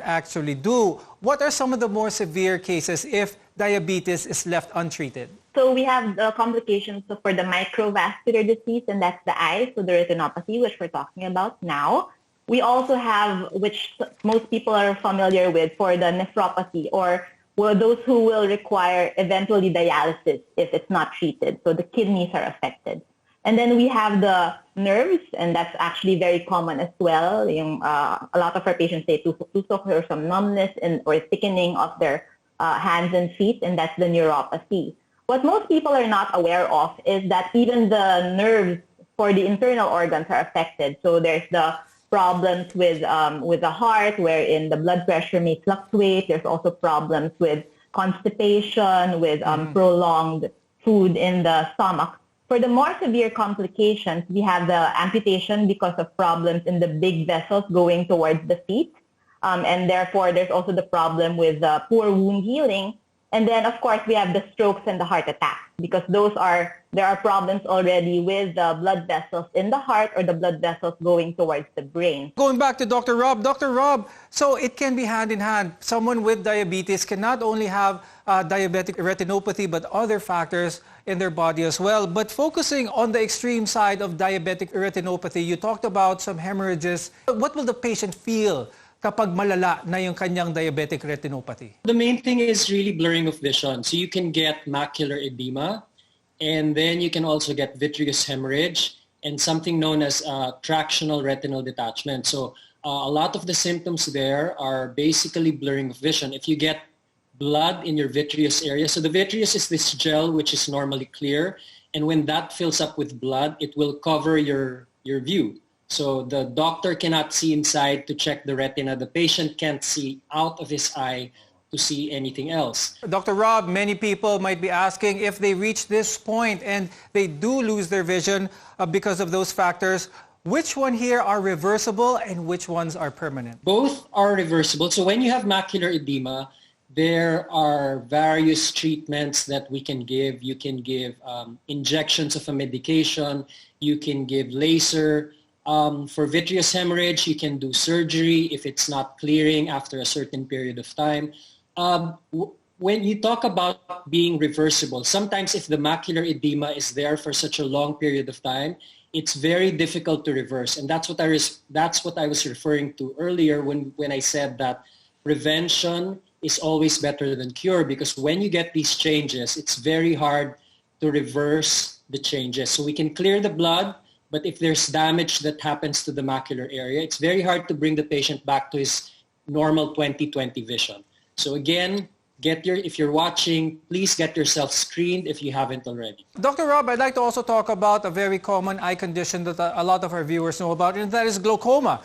actually do. What are some of the more severe cases if diabetes is left untreated? So we have the complications for the microvascular disease, and that's the eye, so the retinopathy, which we're talking about now. We also have, which most people are familiar with, for the nephropathy, or those who will require eventually dialysis if it's not treated. So the kidneys are affected. And then we have the nerves, and that's actually very common as well. A lot of our patients say tusok or some numbness or thickening of their hands and feet, and that's the neuropathy. What most people are not aware of is that even the nerves for the internal organs are affected. So there's the problems with the heart, wherein the blood pressure may fluctuate. There's also problems with constipation, with prolonged food in the stomach. For the more severe complications, we have the amputation because of problems in the big vessels going towards the feet. And therefore, there's also the problem with poor wound healing. And then, of course, we have the strokes and the heart attacks, because there are problems already with the blood vessels in the heart or the blood vessels going towards the brain. Going back to Dr. Rob. Dr. Rob, so it can be hand in hand. Someone with diabetes can not only have diabetic retinopathy, but other factors in their body as well. But focusing on the extreme side of diabetic retinopathy, you talked about some hemorrhages. What will the patient feel kapag malala na yung kanyang diabetic retinopathy? The main thing is really blurring of vision. So you can get macular edema, and then you can also get vitreous hemorrhage and something known as tractional retinal detachment. So a lot of the symptoms there are basically blurring of vision. If you get blood in your vitreous area, so the vitreous is this gel which is normally clear, and when that fills up with blood, it will cover your view. So the doctor cannot see inside to check the retina. The patient can't see out of his eye to see anything else. Dr. Rob, many people might be asking if they reach this point and they do lose their vision because of those factors, which one here are reversible and which ones are permanent? Both are reversible. So when you have macular edema, there are various treatments that we can give. You can give injections of a medication. You can give laser. For vitreous hemorrhage, you can do surgery if it's not clearing after a certain period of time. When you talk about being reversible, sometimes if the macular edema is there for such a long period of time, it's very difficult to reverse. And that's what I was referring to earlier when I said that prevention is always better than cure, because when you get these changes, it's very hard to reverse the changes. So we can clear the blood, But if there's damage that happens to the macular area, it's very hard to bring the patient back to his normal 20/20 vision. So again, if you're watching, please get yourself screened if you haven't already. Dr. Rob, I'd like to also talk about a very common eye condition that a lot of our viewers know about, and that is glaucoma.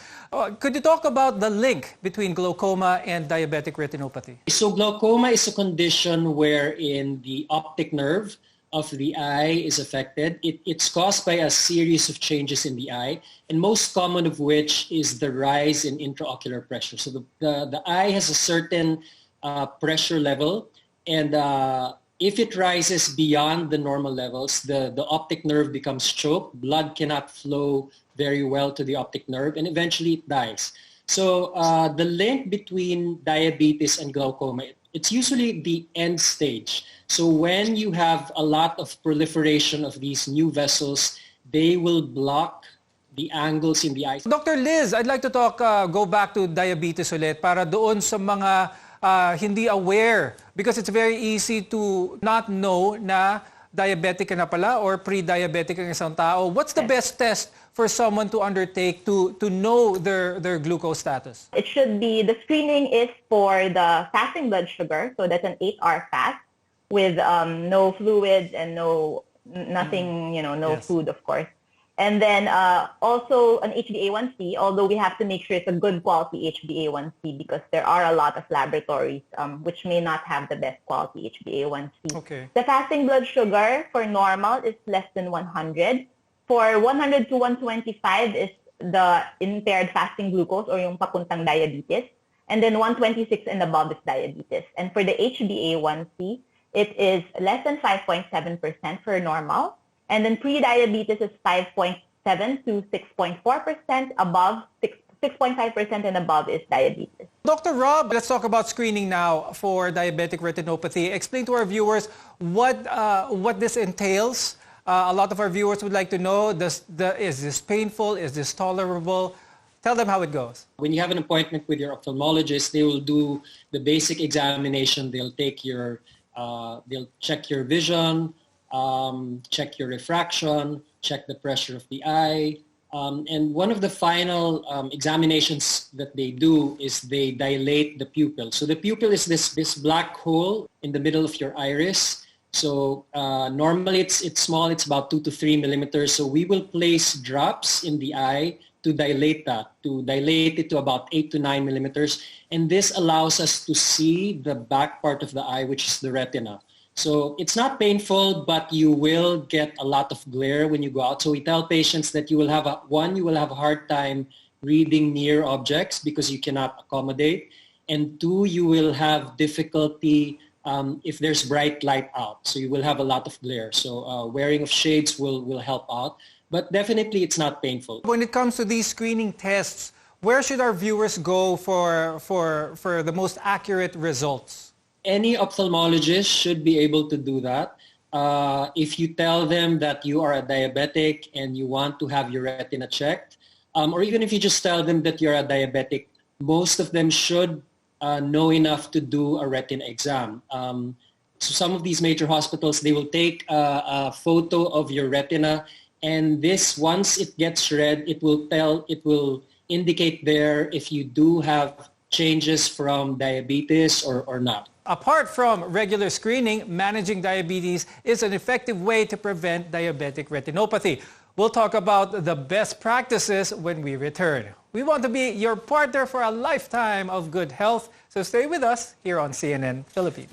Could you talk about the link between glaucoma and diabetic retinopathy? So glaucoma is a condition wherein the optic nerve of the eye is affected. It's caused by a series of changes in the eye, and most common of which is the rise in intraocular pressure. So the eye has a certain pressure level, and if it rises beyond the normal levels, the optic nerve becomes choked, blood cannot flow very well to the optic nerve, and eventually it dies. So the link between diabetes and glaucoma, it's usually the end stage. So when you have a lot of proliferation of these new vessels, they will block the angles in the eye. Dr. Liz, I'd like to go back to diabetes ulit para doon sa mga hindi aware, because it's very easy to not know na diabetic ka na pala or pre-diabetic ang isang tao. What's the best test for someone to undertake to know their glucose status? It should be, the screening is for the fasting blood sugar, so that's an 8-hour fast with no fluids and nothing, no food, of course. And then also an HbA1c, although we have to make sure it's a good quality HbA1c because there are a lot of laboratories which may not have the best quality HbA1c. Okay. The fasting blood sugar for normal is less than 100. For 100 to 125 is the impaired fasting glucose or yung papuntang diabetes. And then 126 and above is diabetes. And for the HbA1c, it is less than 5.7% for normal. And then pre-diabetes is 5.7 to 6.4%, above 6.5% and above is diabetes. Dr. Rob, let's talk about screening now for diabetic retinopathy. Explain to our viewers what this entails. A lot of our viewers would like to know, is this painful? Is this tolerable? Tell them how it goes. When you have an appointment with your ophthalmologist, they will do the basic examination. They'll check your vision, check your refraction, check the pressure of the eye. And one of the final examinations that they do is they dilate the pupil. So the pupil is this black hole in the middle of your iris. So normally it's small, it's about 2 to 3 millimeters. So we will place drops in the eye to dilate it to about 8 to 9 millimeters. And this allows us to see the back part of the eye, which is the retina. So it's not painful, but you will get a lot of glare when you go out. So we tell patients that you will have a hard time reading near objects because you cannot accommodate. And 2, you will have difficulty if there's bright light out. So you will have a lot of glare. So wearing of shades will help out. But definitely it's not painful. When it comes to these screening tests, where should our viewers go for the most accurate results? Any ophthalmologist should be able to do that. If you tell them that you are a diabetic and you want to have your retina checked, or even if you just tell them that you're a diabetic, most of them should know enough to do a retina exam. So some of these major hospitals, they will take a photo of your retina, and this, once it gets read, it will indicate there if you do have changes from diabetes or not. Apart from regular screening, managing diabetes is an effective way to prevent diabetic retinopathy. We'll talk about the best practices when we return. We want to be your partner for a lifetime of good health, so stay with us here on CNN Philippines.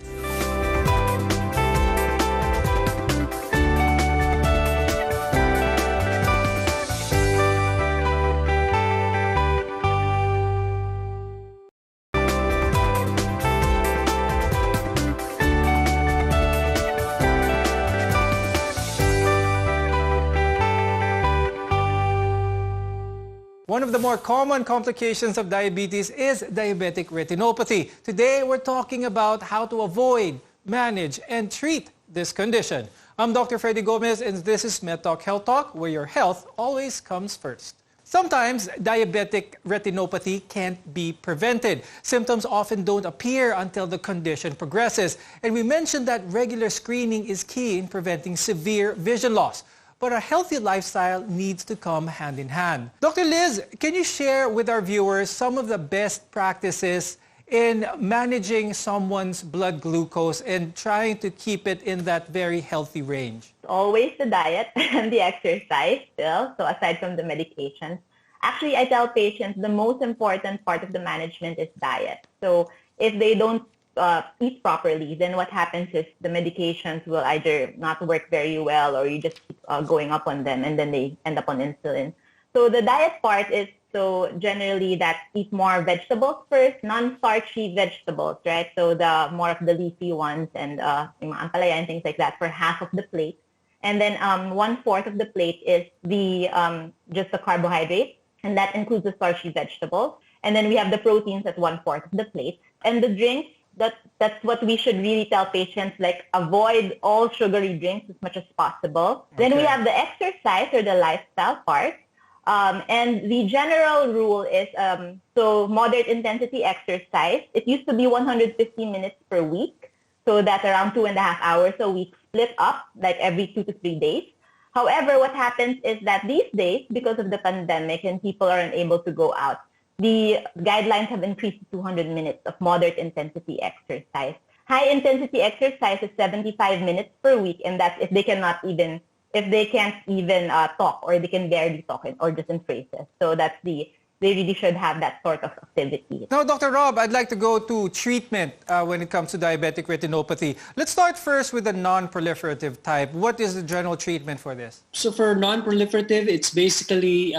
One of the more common complications of diabetes is diabetic retinopathy. Today, we're talking about how to avoid, manage, and treat this condition. I'm Dr. Freddy Gomez, and this is MedTalk Health Talk, where your health always comes first. Sometimes, diabetic retinopathy can't be prevented. Symptoms often don't appear until the condition progresses. And we mentioned that regular screening is key in preventing severe vision loss. but a healthy lifestyle needs to come hand in hand. Dr. Liz, can you share with our viewers some of the best practices in managing someone's blood glucose and trying to keep it in that very healthy range? Always the diet and the exercise still, so aside from the medications. Actually, I tell patients the most important part of the management is diet. So if they don't eat properly, then what happens is the medications will either not work very well or you just keep going up on them and then they end up on insulin. So the diet part is so generally that eat more vegetables first, non-starchy vegetables, right? So the more of the leafy ones and yung mga ampalaya and things like that for half of the plate. And then 1/4 of the plate is the just the carbohydrates, and that includes the starchy vegetables. And then we have the proteins at 1/4 of the plate. And the drinks, that's what we should really tell patients, like avoid all sugary drinks as much as possible. Okay. Then we have the exercise or the lifestyle part. And the general rule is, so moderate intensity exercise. It used to be 150 minutes per week. So that's around 2.5 hours a week, split up like every 2 to 3 days. However, what happens is that these days, because of the pandemic and people are unable to go out, the guidelines have increased to 200 minutes of moderate intensity exercise. High intensity exercise is 75 minutes per week, and that's if they can't even talk, or they can barely talk or just in phrases. So they really should have that sort of activity. Now, Dr. Rob, I'd like to go to treatment when it comes to diabetic retinopathy. Let's start first with the non-proliferative type. What is the general treatment for this? So for non-proliferative, it's basically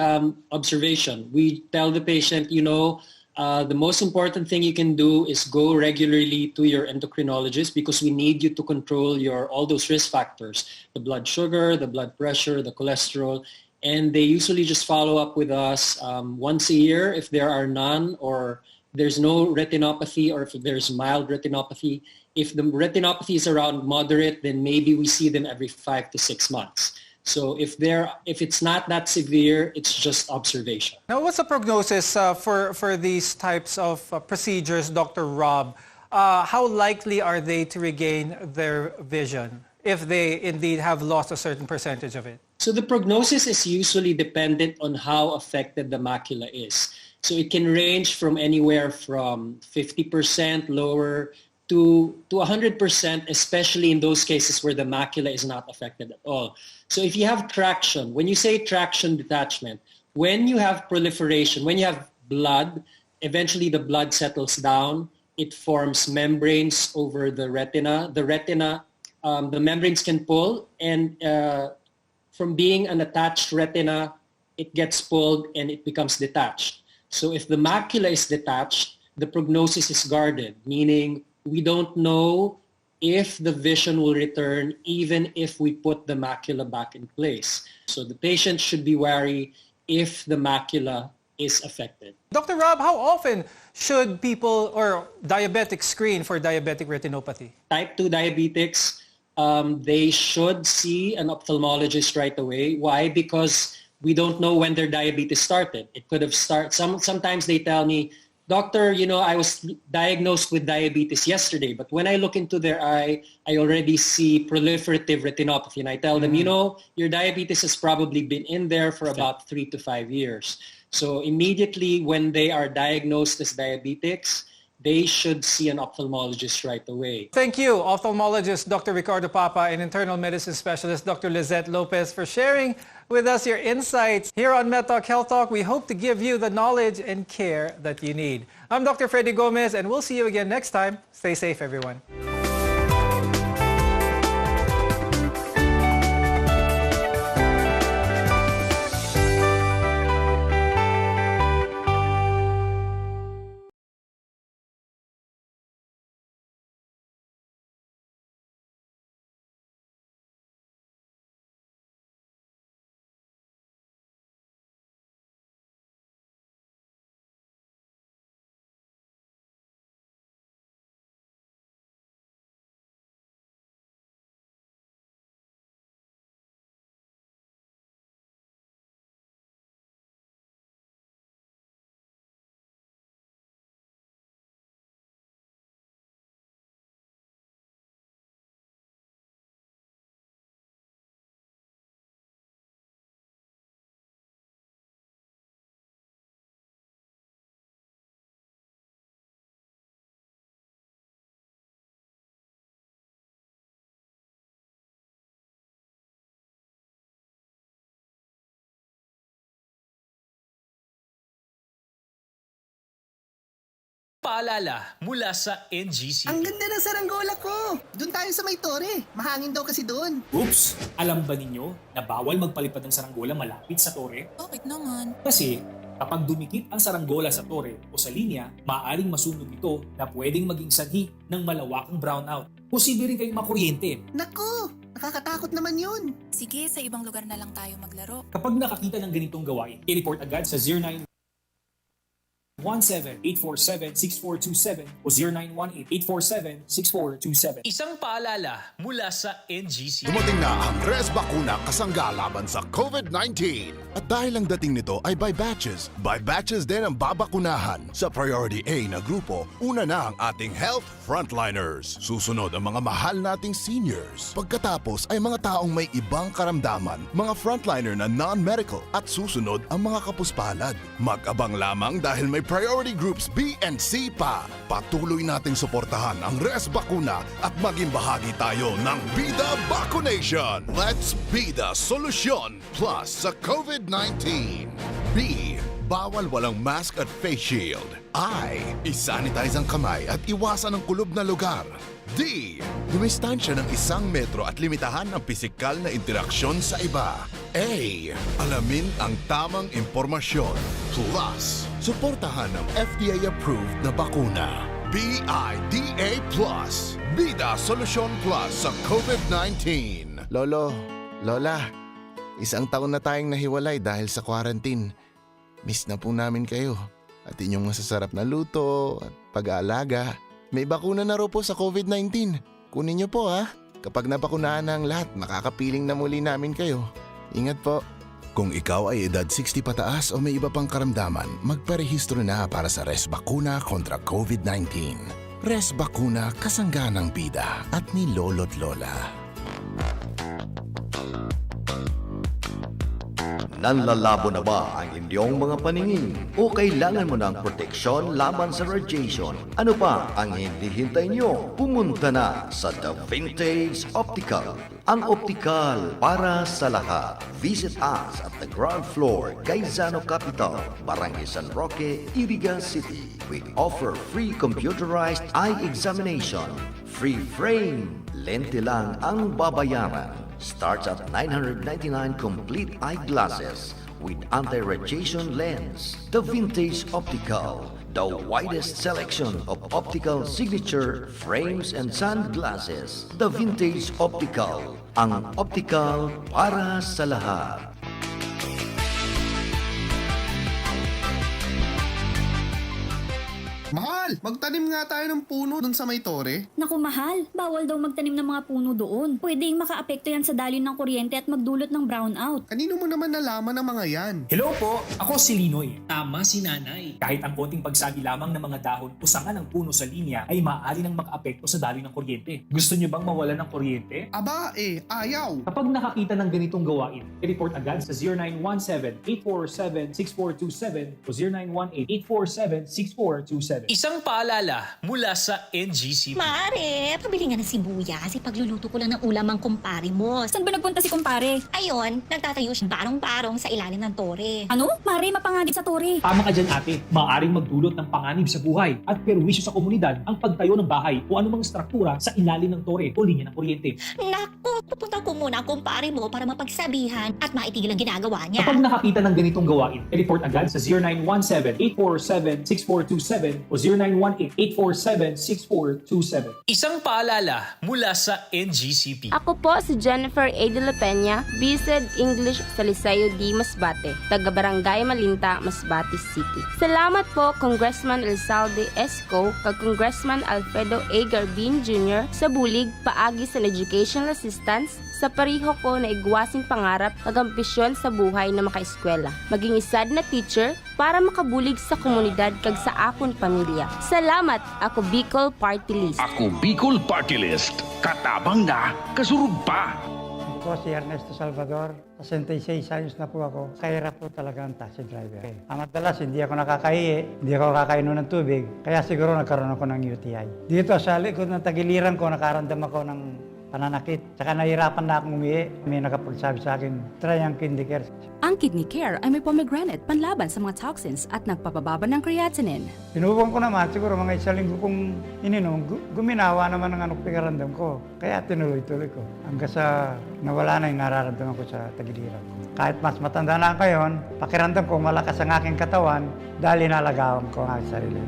observation. We tell the patient, the most important thing you can do is go regularly to your endocrinologist because we need you to control all those risk factors, the blood sugar, the blood pressure, the cholesterol. And they usually just follow up with us once a year if there are none, or there's no retinopathy, or if there's mild retinopathy. If the retinopathy is around moderate, then maybe we see them every 5 to 6 months. So if it's not that severe, it's just observation. Now, what's the prognosis for these types of procedures, Dr. Rob? How likely are they to regain their vision if they indeed have lost a certain percentage of it? So the prognosis is usually dependent on how affected the macula is. So it can range from anywhere from 50% lower to 100%, especially in those cases where the macula is not affected at all. So if you have traction, when you say traction detachment, when you have proliferation, when you have blood, eventually the blood settles down, it forms membranes over the retina. The membranes can pull, and from being an attached retina, it gets pulled and it becomes detached. So if the macula is detached, the prognosis is guarded, meaning we don't know if the vision will return even if we put the macula back in place. So the patient should be wary if the macula is affected. Dr. Rob, how often should people or diabetics screen for diabetic retinopathy? Type 2 diabetics, they should see an ophthalmologist right away. Why? Because we don't know when their diabetes started. It could have started. Sometimes they tell me, Doctor, I was diagnosed with diabetes yesterday, but when I look into their eye, I already see proliferative retinopathy. And I tell them, your diabetes has probably been in there for about 3 to 5 years. So immediately when they are diagnosed as diabetics, they should see an ophthalmologist right away. Thank you, ophthalmologist Dr. Ricardo Papa and internal medicine specialist Dr. Lizette Lopez, for sharing with us your insights. Here on MedTalk Health Talk, we hope to give you the knowledge and care that you need. I'm Dr. Freddy Gomez, and we'll see you again next time. Stay safe, everyone. paalala mula sa NGC. Ang ganda ng saranggola ko! Doon tayo sa may tore. Mahangin daw kasi doon. Oops! Alam ba ninyo na bawal magpalipad ng saranggola malapit sa tore? Bakit naman? Kasi kapag dumikit ang saranggola sa tore o sa linya, maaaring masunog ito na pwedeng maging sanhi ng malawakang brownout. Posible rin kayong makuryente. Naku! Nakakatakot naman yun. Sige, sa ibang lugar na lang tayo maglaro. Kapag nakakita ng ganitong gawain, i-report agad sa 0917-847-6427 o 0918-847-6427. Isang paalala mula sa NGC. Dumating na ang Res Bakuna kasangga laban sa COVID-19. At dahil ang dating nito ay by batches din ang babakunahan. Sa Priority A na grupo, una na ang ating health frontliners. Susunod ang mga mahal nating seniors. Pagkatapos ay mga taong may ibang karamdaman, mga frontliner na non-medical. At susunod ang mga kapuspalad. Mag-abang lamang dahil may priority groups B and C pa. Patuloy nating suportahan ang Res Bakuna at maging bahagi tayo ng Bida Vaccination. Let's be the solution plus sa COVID-19. B. Bawal walang mask at face shield. I. Isanitize ang kamay at iwasan ang kulob na lugar. D. Dumistansya ng 1 metro at limitahan ang pisikal na interaksyon sa iba. A. Alamin ang tamang impormasyon. Plus, suportahan ang FDA-approved na bakuna. BIDA Plus. Bida Solusyon Plus sa COVID-19. Lolo, Lola, 1 taon na tayong nahiwalay dahil sa quarantine. Miss na po namin kayo at inyong masasarap na luto at pag-aalaga. May bakuna na raw po sa COVID-19. Kunin niyo po ha. Kapag nabakunahan na ang lahat, makakapiling na muli namin kayo. Ingat po. Kung ikaw ay edad 60 pataas o may iba pang karamdaman, magparehistro na para sa Res Bakuna kontra COVID-19. Res Bakuna, kasangga ng bida at ni Lolo't Lola. Nanlalabo na ba ang inyong mga paningin? O kailangan mo ng proteksyon laban sa radiation? Ano pa ang hinihintay nyo? Pumunta na sa The Vintage Optical. Ang optical para sa lahat. Visit us at the ground floor, Gaisano Capital, Barangay San Roque, Iriga City. We offer free computerized eye examination. Free frame. Lente lang ang babayaran. Starts at 999 complete eyeglasses with anti-radiation lens. The Vintage Optical, the widest selection of optical signature frames and sunglasses. The Vintage Optical, ang optical para sa lahat. Mahal! Magtanim nga tayo ng puno dun sa may tore. Naku mahal, bawal daw magtanim ng mga puno doon. Pwedeng makaapekto yan sa daloy ng kuryente at magdulot ng brownout. Kanino mo naman nalaman ang mga yan? Hello po, ako si Linoy. Tama si Nanay. Kahit ang konting pagsagi lamang ng mga dahon o sanga ng puno sa linya ay maaari nang makaapekto sa daloy ng kuryente. Gusto niyo bang mawalan ng kuryente? Aba ayaw! Kapag nakakita ng ganitong gawain, i-report agad sa 0917-847-6427 o 0918-847-6427. Isang paalala mula sa NGC. Mare, pabili nga ng sibuyas. Ipagluluto ko lang ng ulam ang kumpare mo. Saan ba nagpunta si kumpare? Ayun, nagtatayo siya barong-barong sa ilalim ng tore. Ano? Mare, mapanganib sa tore. Tama ka dyan ate, maaaring magdulot ng panganib sa buhay at perwisyo sa komunidad ang pagtayo ng bahay o anumang struktura sa ilalim ng tore o linya ng kuryente. Naku, pupunta ko muna ang kumpare mo para mapagsabihan at maitigil ang ginagawa niya. Kapag nakakita ng ganitong gawain, i-report agad sa 0917-847-6427 o 0918-847-6427. Isang paalala mula sa NGCP. Ako po si Jennifer A. de la Peña, BSED English sa Liceo D. Masbate, taga Barangay Malinta, Masbate City. Salamat po Congressman Elsalde Esco kag Congressman Alfredo A. Garbin Jr. sa bulig paagi sa educational assistance sa pariho ko na igwasing pangarap ag ambisyon sa buhay na makaeskwela. Maging isad na teacher para makabulig sa komunidad kag sa akon pamilya. Salamat, ako Bicol Party List. Ako Bicol Party List. Katabang na, kasurug pa. Ako si Ernesto Salvador, 66 anos na po ako. Kahirap po talaga ang taxi driver. Ang madalas, hindi ako nakakahiye, hindi ako kakainom ng tubig, kaya siguro nagkaroon ako ng UTI. Dito sa likod ng tagiliran ko, nakaramdam ako ng pananakit. Tsaka nahirapan na akong umihi. May nakapagsabi sa akin, try ang Kidney Care. Ang Kidney Care ay may pomegranate panlaban sa mga toxins at nagpapababa ng creatinine. Sinubukan ko naman, siguro mga 1 linggo kong ininom, guminawa naman ng anong pikaramdam ko. Kaya tinuloy-tuloy ko. Hanggang sa nawala na yung nararamdaman ko sa tagiliran ko. Kahit mas matanda na ako ngayon, pakiramdam ko malakas ang aking katawan dahil inalagaan ko ang aking sarili.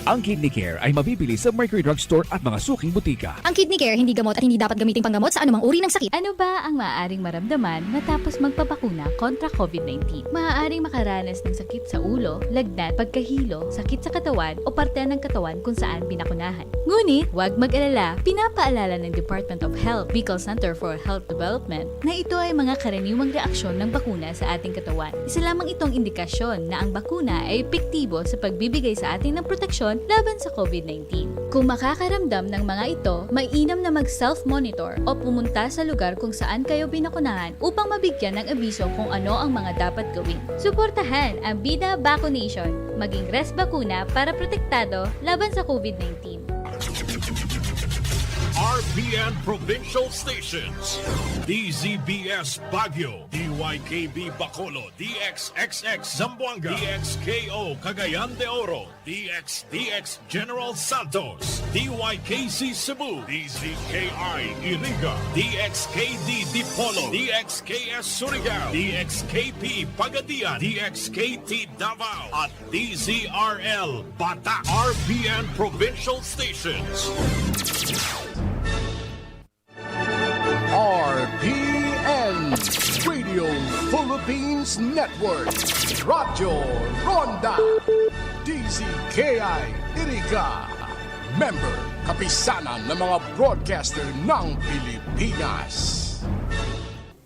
Ang Kidney Care ay mabibili sa Mercury Drugstore at mga suking butika. Ang Kidney Care hindi gamot at hindi dapat gamiting panggamot sa anumang uri ng sakit. Ano ba ang maaaring maramdaman matapos magpabakuna kontra COVID-19? Maaaring makaranas ng sakit sa ulo, lagnat, pagkahilo, sakit sa katawan o parte ng katawan kung saan binakunahan. Ngunit, huwag mag-alala, pinapaalala ng Department of Health, Bicol Center for Health Development na ito ay mga karaniwang reaksyon ng bakuna sa ating katawan. Isa lamang itong indikasyon na ang bakuna ay epektibo sa pagbibigay sa atin ng proteksyon laban sa COVID-19. Kung makakaramdam ng mga ito, mainam na mag-self-monitor o pumunta sa lugar kung saan kayo binakunahan upang mabigyan ng abiso kung ano ang mga dapat gawin. Suportahan ang Bida Vaccination, maging res bakuna para protektado laban sa COVID-19. RPN Provincial Stations, DZBS Baguio, DYKB Bacolod, DXXX Zamboanga, DXKO Cagayan de Oro, DXDX General Santos, DYKC Cebu, DZKI-IRIGA, DXKD Dipolo, DXKS Surigao, DXKP Pagadian, DXKT Davao, at DZRL Bata. RPN Provincial Stations. RPN Radio Philippines Network, Radyo Ronda, DZKI-IRIGA, member kapisanan ng mga broadcaster ng Pilipinas.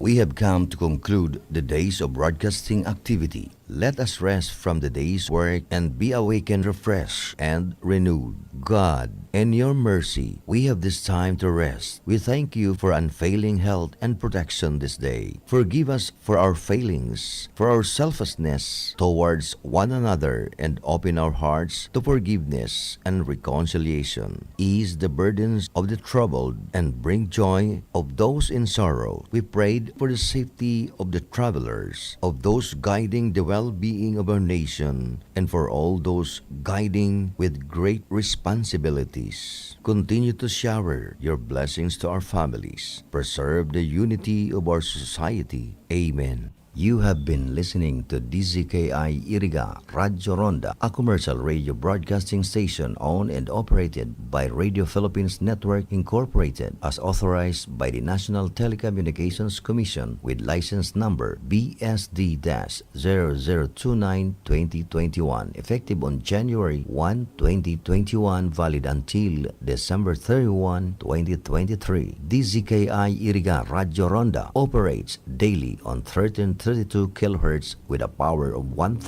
We have come to conclude the days of broadcasting activity. Let us rest from the day's work and be awakened, refreshed, and renewed. God, in your mercy, we have this time to rest. We thank you for unfailing health and protection this day. Forgive us for our failings, for our selfishness towards one another, and open our hearts to forgiveness and reconciliation. Ease the burdens of the troubled and bring joy of those in sorrow. We prayed for the safety of the travelers, of those guiding the well-being of our nation, and for all those guiding with great responsibilities. Continue to shower your blessings to our families. Preserve the unity of our society. Amen. You have been listening to DZKI-IRIGA Radyo Ronda, a commercial radio broadcasting station owned and operated by Radio Philippines Network Incorporated as authorized by the National Telecommunications Commission with license number BSD-0029-2021, effective on January 1, 2021, valid until December 31, 2023. DZKI-IRIGA Radyo Ronda operates daily on 1332 kHz with a power of 1,000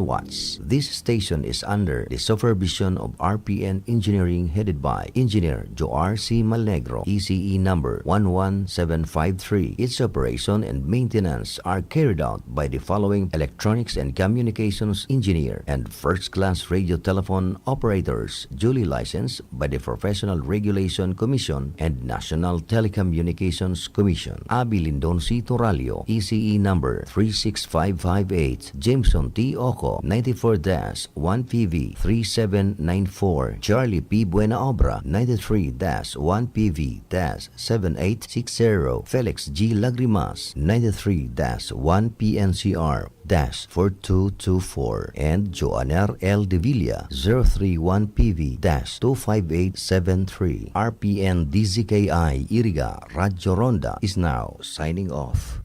watts. This station is under the supervision of RPN Engineering headed by Engineer Joar C. Malnegro, ECE number 11753. Its operation and maintenance are carried out by the following electronics and communications engineer and first-class radio telephone operators duly licensed by the Professional Regulation Commission and National Telecommunications Commission. Abi Lindon C. Toralio, ECE number 36558, Jameson T. Oco, 94-1PV 3794, Charlie P. Buenaobra, 93-1PV 7860, Felix G. Lagrimas, 93-1PNCR 4224, and Joaner L. De Villa, 031PV 25873. RPN DZKI-IRIGA Radyo Ronda is now signing off.